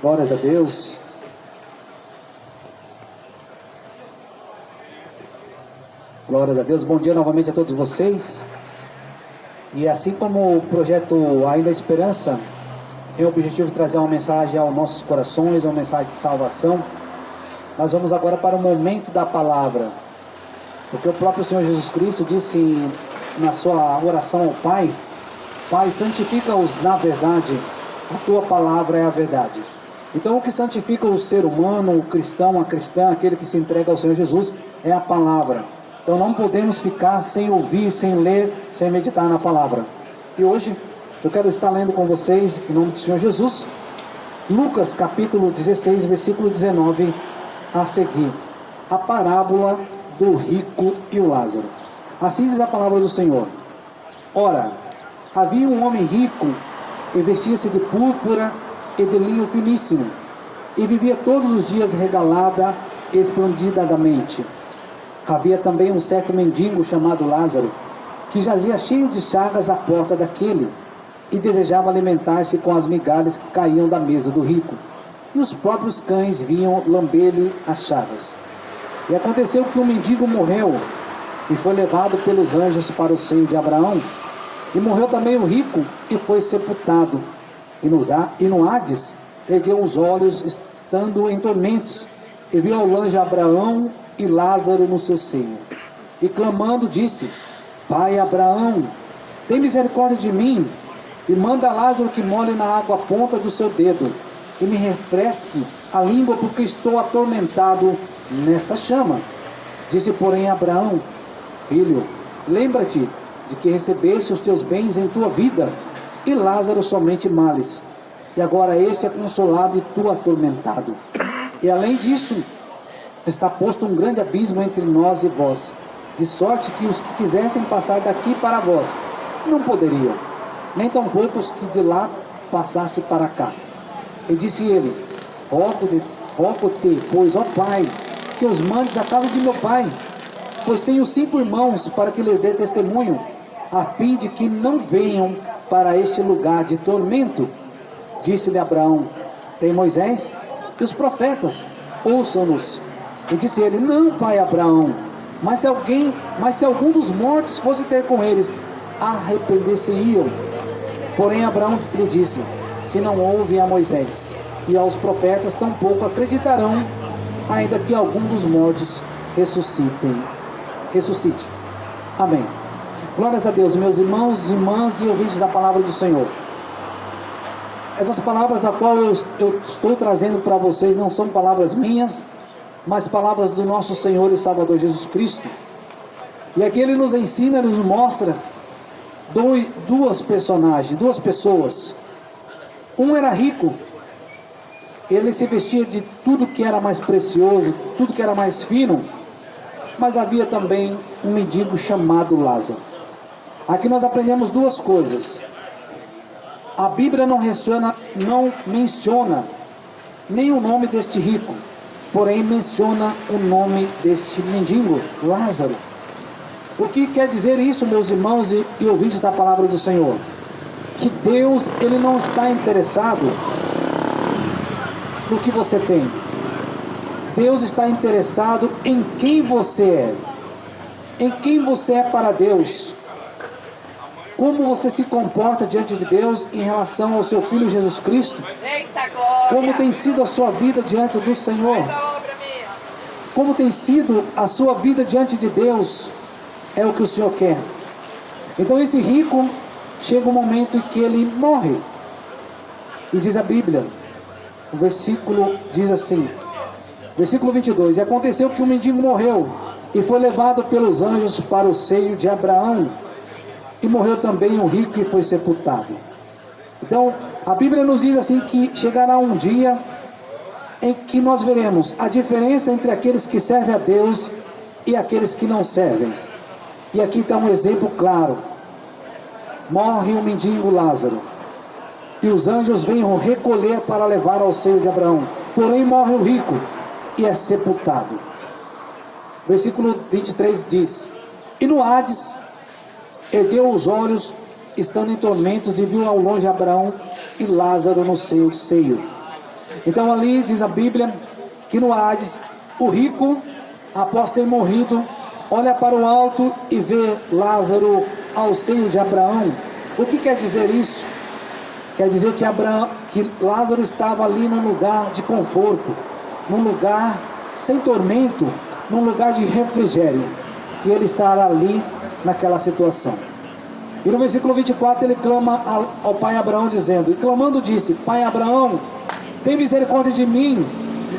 Glórias a Deus. Glórias a Deus. Bom dia novamente a todos vocês. E assim como o projeto Ainda a Esperança tem o objetivo de trazer uma mensagem aos nossos corações, uma mensagem de salvação, nós vamos agora para o momento da palavra. Porque o próprio Senhor Jesus Cristo disse na sua oração ao Pai: Pai, santifica-os na verdade, a tua palavra é a verdade. Então o que santifica o ser humano, o cristão, a cristã, aquele que se entrega ao Senhor Jesus, é a palavra. Então não podemos ficar sem ouvir, sem ler, sem meditar na palavra. E hoje eu quero estar lendo com vocês, em nome do Senhor Jesus, Lucas capítulo 16, versículo 19 a seguir. A parábola do rico e o Lázaro. Assim diz a palavra do Senhor. Ora, havia um homem rico, e vestia-se de púrpura e de linho finíssimo, e vivia todos os dias regalada e esplendidamente. Havia também um certo mendigo chamado Lázaro, que jazia cheio de chagas à porta daquele, e desejava alimentar-se com as migalhas que caíam da mesa do rico. E os próprios cães vinham lamber-lhe as chagas. E aconteceu que o mendigo morreu, e foi levado pelos anjos para o seio de Abraão. E morreu também o rico, e foi sepultado. E no Hades ergueu os olhos, estando em tormentos, e viu ao longe Abraão e Lázaro no seu seio. E clamando disse: Pai Abraão, tem misericórdia de mim, e manda Lázaro que molhe na água a ponta do seu dedo, e me refresque a língua, porque estou atormentado nesta chama. Disse, porém, Abraão: Filho, lembra-te de que recebeste os teus bens em tua vida, e Lázaro somente males. E agora este é consolado e tu atormentado. E além disso, está posto um grande abismo entre nós e vós, de sorte que os que quisessem passar daqui para vós, não poderiam, nem tampouco os que de lá passassem para cá. E disse ele: Rogo-te, pois, ó Pai, que os mandes à casa de meu pai, pois tenho 5 irmãos, para que lhes dê testemunho, a fim de que não venham para este lugar de tormento. Disse-lhe Abraão: Tem Moisés e os profetas, ouçam-nos. E disse ele: Não, pai Abraão, mas se algum dos mortos fosse ter com eles, arrepender-se-iam. Porém Abraão lhe disse: Se não houve a Moisés e aos profetas, tampouco acreditarão, ainda que algum dos mortos ressuscite. Amém. Glórias a Deus, meus irmãos, irmãs e ouvintes da palavra do Senhor. Essas palavras a qual eu estou trazendo para vocês não são palavras minhas, mas palavras do nosso Senhor e Salvador Jesus Cristo. E aqui ele nos ensina, ele nos mostra duas pessoas. Um era rico, ele se vestia de tudo que era mais precioso, tudo que era mais fino, mas havia também um mendigo chamado Lázaro. Aqui nós aprendemos duas coisas. A Bíblia não menciona nem o nome deste rico, porém menciona o nome deste mendigo, Lázaro. O que quer dizer isso, meus irmãos e ouvintes da palavra do Senhor? Que Deus, ele não está interessado no que você tem. Deus está interessado em quem você é. Em quem você é para Deus. Como você se comporta diante de Deus em relação ao seu Filho Jesus Cristo. Como tem sido a sua vida diante do Senhor. Como tem sido a sua vida diante de Deus. É o que o Senhor quer. Então esse rico, chega um momento em que ele morre. E diz a Bíblia, o versículo diz assim, versículo 22, e aconteceu que o mendigo morreu, e foi levado pelos anjos para o seio de Abraão, e morreu também o rico e foi sepultado. Então, a Bíblia nos diz assim, que chegará um dia em que nós veremos a diferença entre aqueles que servem a Deus e aqueles que não servem. E aqui está um exemplo claro. Morre o mendigo Lázaro, e os anjos vêm o recolher para levar ao seio de Abraão. Porém morre o rico e é sepultado. Versículo 23 diz, e no Hades ergueu os olhos, estando em tormentos, e viu ao longe Abraão e Lázaro no seu seio. Então ali diz a Bíblia que no Hades, o rico, após ter morrido, olha para o alto e vê Lázaro ao seio de Abraão. O que quer dizer isso? Quer dizer que Lázaro estava ali num lugar de conforto, num lugar sem tormento, num lugar de refrigério. E ele estará ali naquela situação. E no versículo 24 ele clama ao pai Abraão dizendo, e clamando disse, Pai Abraão, tem misericórdia de mim,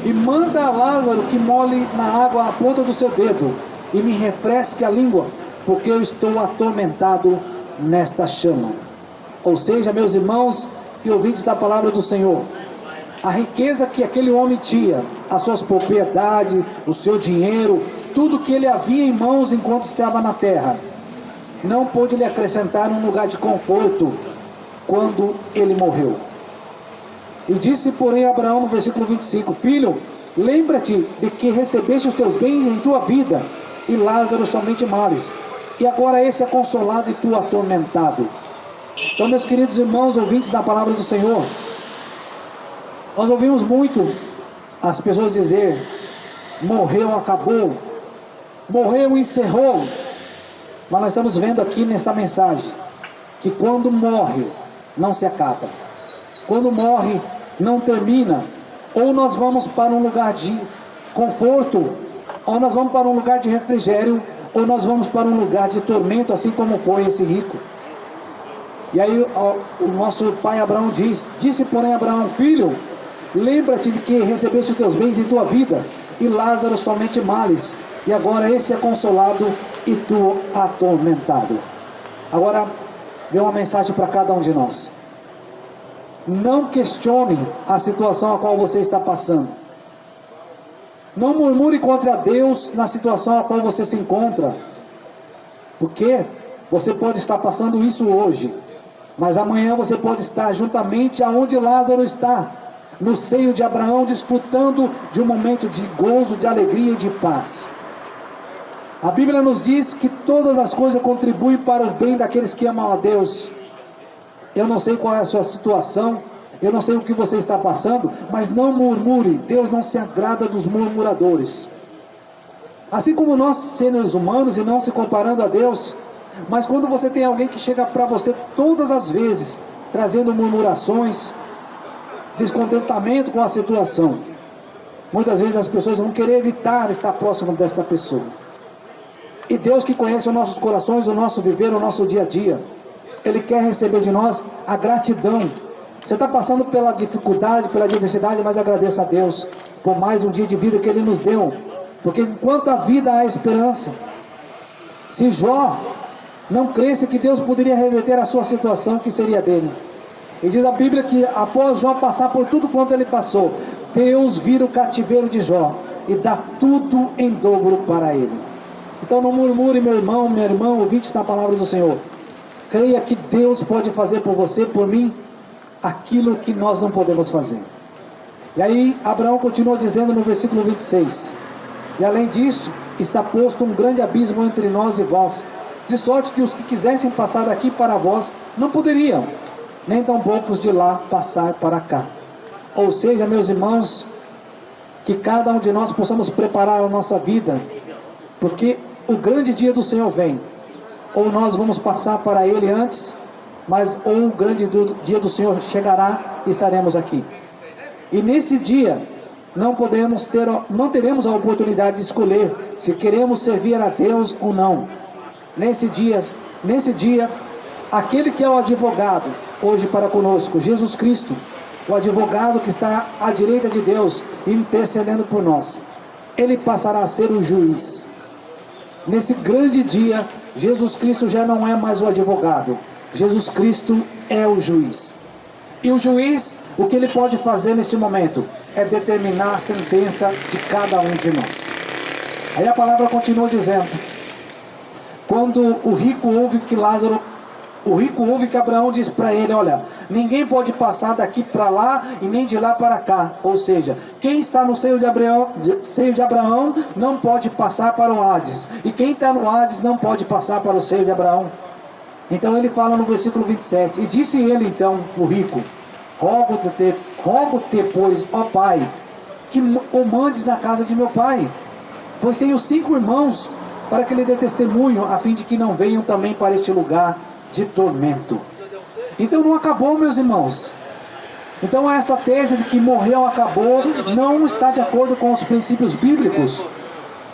e manda a Lázaro que molhe na água a ponta do seu dedo, e me refresque a língua, porque eu estou atormentado nesta chama. Ou seja, meus irmãos e ouvintes da palavra do Senhor, a riqueza que aquele homem tinha, as suas propriedades, o seu dinheiro, tudo que ele havia em mãos enquanto estava na terra, não pôde lhe acrescentar um lugar de conforto quando ele morreu. E disse, porém, Abraão no versículo 25, Filho, lembra-te de que recebeste os teus bens em tua vida, e Lázaro somente males, e agora esse é consolado e tu atormentado. Então, meus queridos irmãos, ouvintes da palavra do Senhor, nós ouvimos muito as pessoas dizer, morreu, acabou, morreu, encerrou. Mas nós estamos vendo aqui nesta mensagem, que quando morre, não se acaba. Quando morre, não termina. Ou nós vamos para um lugar de conforto, ou nós vamos para um lugar de refrigério, ou nós vamos para um lugar de tormento, assim como foi esse rico. E aí o nosso pai Abraão disse porém Abraão, Filho, lembra-te de que recebeste os teus bens em tua vida, e Lázaro somente males, e agora este é consolado e tu atormentado. Agora vem uma mensagem para cada um de nós. Não questione a situação a qual você está passando. Não murmure contra Deus na situação a qual você se encontra, porque você pode estar passando isso hoje, mas amanhã você pode estar juntamente aonde Lázaro está, no seio de Abraão, desfrutando de um momento de gozo, de alegria e de paz. A Bíblia nos diz que todas as coisas contribuem para o bem daqueles que amam a Deus. Eu não sei qual é a sua situação, eu não sei o que você está passando, mas não murmure. Deus não se agrada dos murmuradores. Assim como nós, seres humanos, e não se comparando a Deus, mas quando você tem alguém que chega para você todas as vezes, trazendo murmurações, descontentamento com a situação, muitas vezes as pessoas vão querer evitar estar próximo desta pessoa. E Deus, que conhece os nossos corações, o nosso viver, o nosso dia a dia, Ele quer receber de nós a gratidão. Você está passando pela dificuldade, pela adversidade, mas agradeça a Deus por mais um dia de vida que Ele nos deu, porque enquanto a vida há esperança. Se Jó não cresce que Deus poderia reverter a sua situação, que seria dele? E diz a Bíblia que após Jó passar por tudo quanto ele passou, Deus vira o cativeiro de Jó e dá tudo em dobro para ele. Então não murmure, meu irmão, minha irmã, ouvinte da palavra do Senhor. Creia que Deus pode fazer por você, por mim, aquilo que nós não podemos fazer. E aí Abraão continua dizendo no versículo 26, e além disso, está posto um grande abismo entre nós e vós, de sorte que os que quisessem passar daqui para vós, não poderiam, nem tampouco os de lá passar para cá. Ou seja, meus irmãos, que cada um de nós possamos preparar a nossa vida, porque o grande dia do Senhor vem. Ou nós vamos passar para Ele antes, mas ou o grande dia do Senhor chegará e estaremos aqui. E nesse dia não teremos a oportunidade de escolher se queremos servir a Deus ou não. Nesse dia, aquele que é o advogado hoje para conosco, Jesus Cristo, o advogado que está à direita de Deus, intercedendo por nós, Ele passará a ser o juiz. Nesse grande dia, Jesus Cristo já não é mais o advogado, Jesus Cristo é o juiz. E o juiz, o que ele pode fazer neste momento é determinar a sentença de cada um de nós. Aí a palavra continua dizendo, quando o rico ouve que Abraão diz para ele, olha, ninguém pode passar daqui para lá e nem de lá para cá. Ou seja, quem está no seio de Abraão não pode passar para o Hades. E quem está no Hades não pode passar para o seio de Abraão. Então ele fala no versículo 27, e disse ele então, o rico, Rogo-te, pois, ó Pai, que o mandes na casa de meu pai, pois tenho 5 irmãos, para que lhe dê testemunho, a fim de que não venham também para este lugar de tormento. Então não acabou, meus irmãos. Então essa tese de que morreu, acabou, não está de acordo com os princípios bíblicos,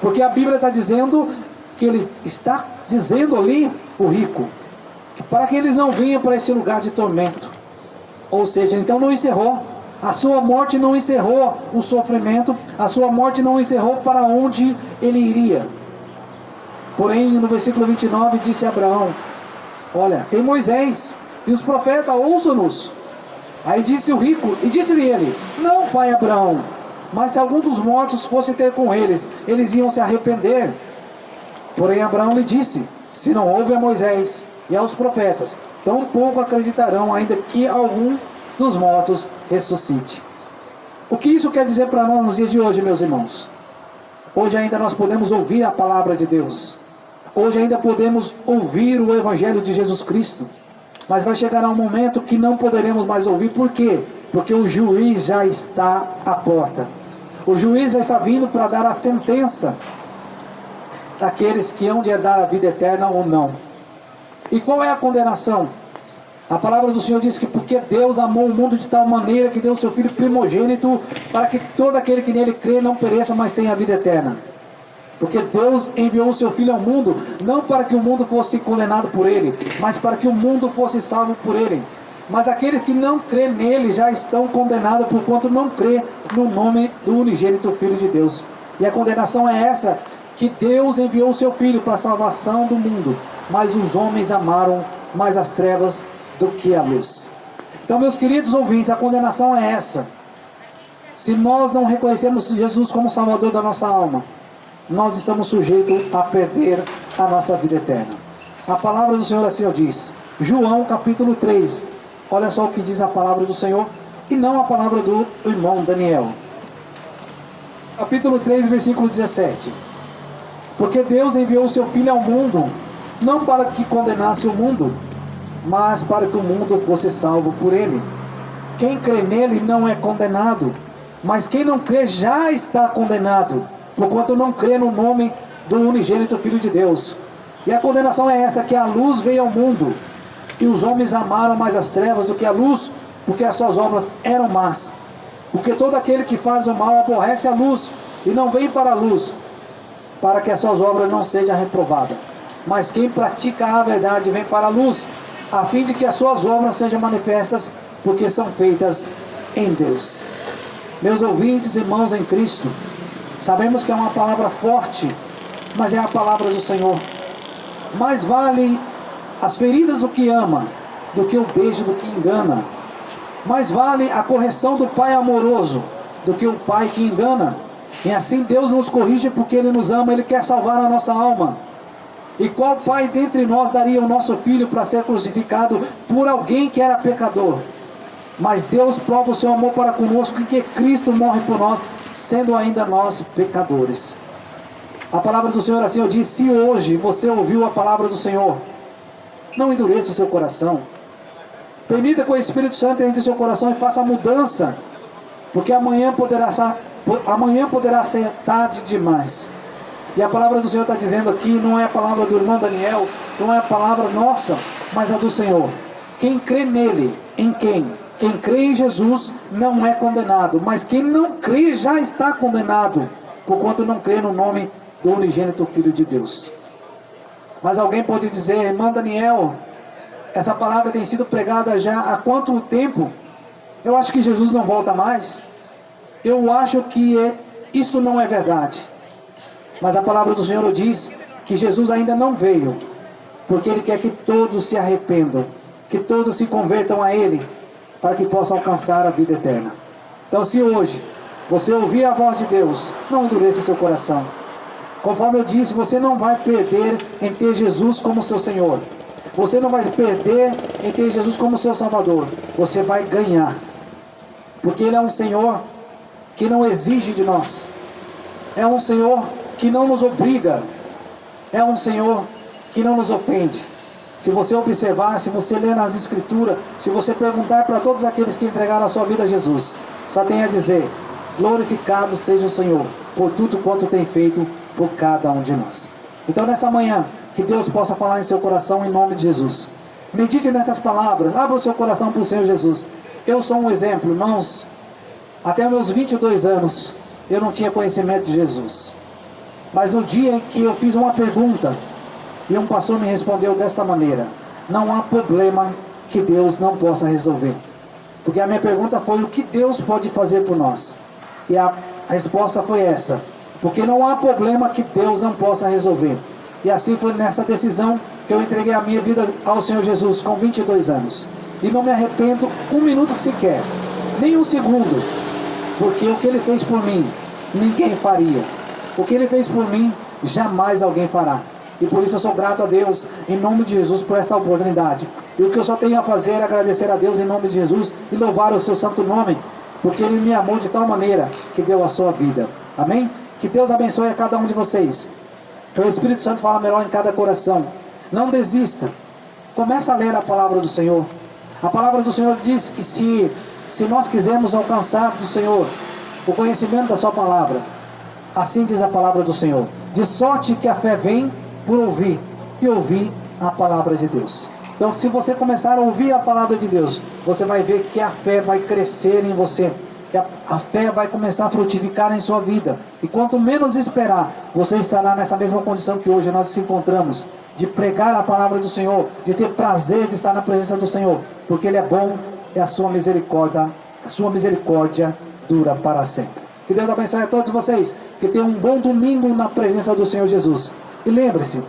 porque a Bíblia está dizendo que ele está dizendo ali, o rico, para que eles não venham para este lugar de tormento. Ou seja, então não encerrou. A sua morte não encerrou o sofrimento, a sua morte não encerrou para onde ele iria. Porém, no versículo 29, disse Abraão: olha, tem Moisés e os profetas, ouçam-nos. Aí disse o rico, e disse-lhe ele: não, pai Abraão, mas se algum dos mortos fosse ter com eles, eles iam se arrepender. Porém Abraão lhe disse: se não houve a Moisés e aos profetas, tão pouco acreditarão, ainda que algum dos mortos ressuscite. O que isso quer dizer para nós nos dias de hoje, meus irmãos? Hoje ainda nós podemos ouvir a palavra de Deus. Hoje ainda podemos ouvir o Evangelho de Jesus Cristo. Mas vai chegar um momento que não poderemos mais ouvir. Por quê? Porque o juiz já está à porta. O juiz já está vindo para dar a sentença daqueles que hão de herdar a vida eterna ou não. E qual é a condenação? A palavra do Senhor diz que porque Deus amou o mundo de tal maneira que deu o seu Filho primogênito, para que todo aquele que nele crê não pereça, mas tenha a vida eterna. Porque Deus enviou o seu Filho ao mundo, não para que o mundo fosse condenado por ele, mas para que o mundo fosse salvo por ele. Mas aqueles que não crêem nele já estão condenados, porquanto não crê no nome do unigênito Filho de Deus. E a condenação é essa, que Deus enviou o seu Filho para a salvação do mundo, mas os homens amaram mais as trevas do que a luz. Então, meus queridos ouvintes, a condenação é essa. Se nós não reconhecermos Jesus como Salvador da nossa alma, nós estamos sujeitos a perder a nossa vida eterna. A palavra do Senhor assim diz, João capítulo 3, olha só o que diz a palavra do Senhor, e não a palavra do irmão Daniel. Capítulo 3, versículo 17. Porque Deus enviou o seu Filho ao mundo, não para que condenasse o mundo, mas para que o mundo fosse salvo por ele. Quem crê nele não é condenado, mas quem não crê já está condenado, porquanto não crê no nome do unigênito Filho de Deus. E a condenação é essa, que a luz veio ao mundo, e os homens amaram mais as trevas do que a luz, porque as suas obras eram más. Porque todo aquele que faz o mal aborrece a luz, e não vem para a luz, para que as suas obras não sejam reprovadas. Mas quem pratica a verdade vem para a luz, a fim de que as suas obras sejam manifestas, porque são feitas em Deus. Meus ouvintes, irmãos em Cristo, sabemos que é uma palavra forte, mas é a palavra do Senhor. Mais vale as feridas do que ama, do que o beijo do que engana. Mais vale a correção do pai amoroso, do que o pai que engana. E assim Deus nos corrige porque Ele nos ama, Ele quer salvar a nossa alma. E qual pai dentre nós daria o nosso filho para ser crucificado por alguém que era pecador? Mas Deus prova o seu amor para conosco, que Cristo morre por nós, sendo ainda nós pecadores. A palavra do Senhor assim diz: se hoje você ouviu a palavra do Senhor, não endureça o seu coração. Permita que o Espírito Santo entre em seu coração e faça a mudança, porque amanhã poderá ser tarde demais. E a palavra do Senhor está dizendo aqui, não é a palavra do irmão Daniel, não é a palavra nossa, mas a do Senhor. Quem crê nele, em quem? Quem crê em Jesus não é condenado, mas quem não crê já está condenado, porquanto não crê no nome do unigênito Filho de Deus. Mas alguém pode dizer: irmão Daniel, essa palavra tem sido pregada já há quanto tempo? Eu acho que Jesus não volta mais. Eu acho que isto não é verdade. Mas a palavra do Senhor diz que Jesus ainda não veio, porque Ele quer que todos se arrependam, que todos se convertam a Ele, para que possam alcançar a vida eterna. Então, se hoje você ouvir a voz de Deus, não endureça seu coração. Conforme eu disse, você não vai perder em ter Jesus como seu Senhor. Você não vai perder em ter Jesus como seu Salvador. Você vai ganhar, porque Ele é um Senhor que não exige de nós. É um Senhor que não nos obriga. É um Senhor que não nos ofende. Se você observar, se você ler nas Escrituras, se você perguntar para todos aqueles que entregaram a sua vida a Jesus, só tem a dizer: glorificado seja o Senhor por tudo quanto tem feito por cada um de nós. Então nessa manhã, que Deus possa falar em seu coração em nome de Jesus. Medite nessas palavras, abra o seu coração para o Senhor Jesus. Eu sou um exemplo, irmãos. Até meus 22 anos, eu não tinha conhecimento de Jesus. Mas no dia em que eu fiz uma pergunta, e um pastor me respondeu desta maneira: não há problema que Deus não possa resolver. Porque a minha pergunta foi: o que Deus pode fazer por nós? E a resposta foi essa: porque não há problema que Deus não possa resolver. E assim foi nessa decisão que eu entreguei a minha vida ao Senhor Jesus com 22 anos. E não me arrependo um minuto sequer, nem um segundo, porque o que Ele fez por mim, ninguém faria. O que Ele fez por mim, jamais alguém fará. E por isso eu sou grato a Deus, em nome de Jesus, por esta oportunidade. E o que eu só tenho a fazer é agradecer a Deus em nome de Jesus e louvar o seu santo nome, porque Ele me amou de tal maneira que deu a sua vida. Amém? Que Deus abençoe a cada um de vocês. Que o Espírito Santo fala melhor em cada coração. Não desista. Começa a ler a palavra do Senhor. A palavra do Senhor diz que se nós quisermos alcançar do Senhor o conhecimento da sua palavra, assim diz a palavra do Senhor: de sorte que a fé vem por ouvir, e ouvir a palavra de Deus. Então, se você começar a ouvir a palavra de Deus, você vai ver que a fé vai crescer em você, que a fé vai começar a frutificar em sua vida. E quanto menos esperar, você estará nessa mesma condição que hoje nós nos encontramos, de pregar a palavra do Senhor, de ter prazer de estar na presença do Senhor, porque Ele é bom e a sua misericórdia dura para sempre. Que Deus abençoe a todos vocês, que tenham um bom domingo na presença do Senhor Jesus. E lembre-se,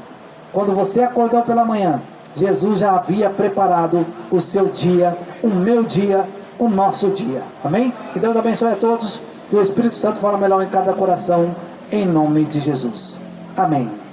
quando você acordou pela manhã, Jesus já havia preparado o seu dia, o meu dia, o nosso dia. Amém? Que Deus abençoe a todos, que o Espírito Santo fala melhor em cada coração, em nome de Jesus. Amém.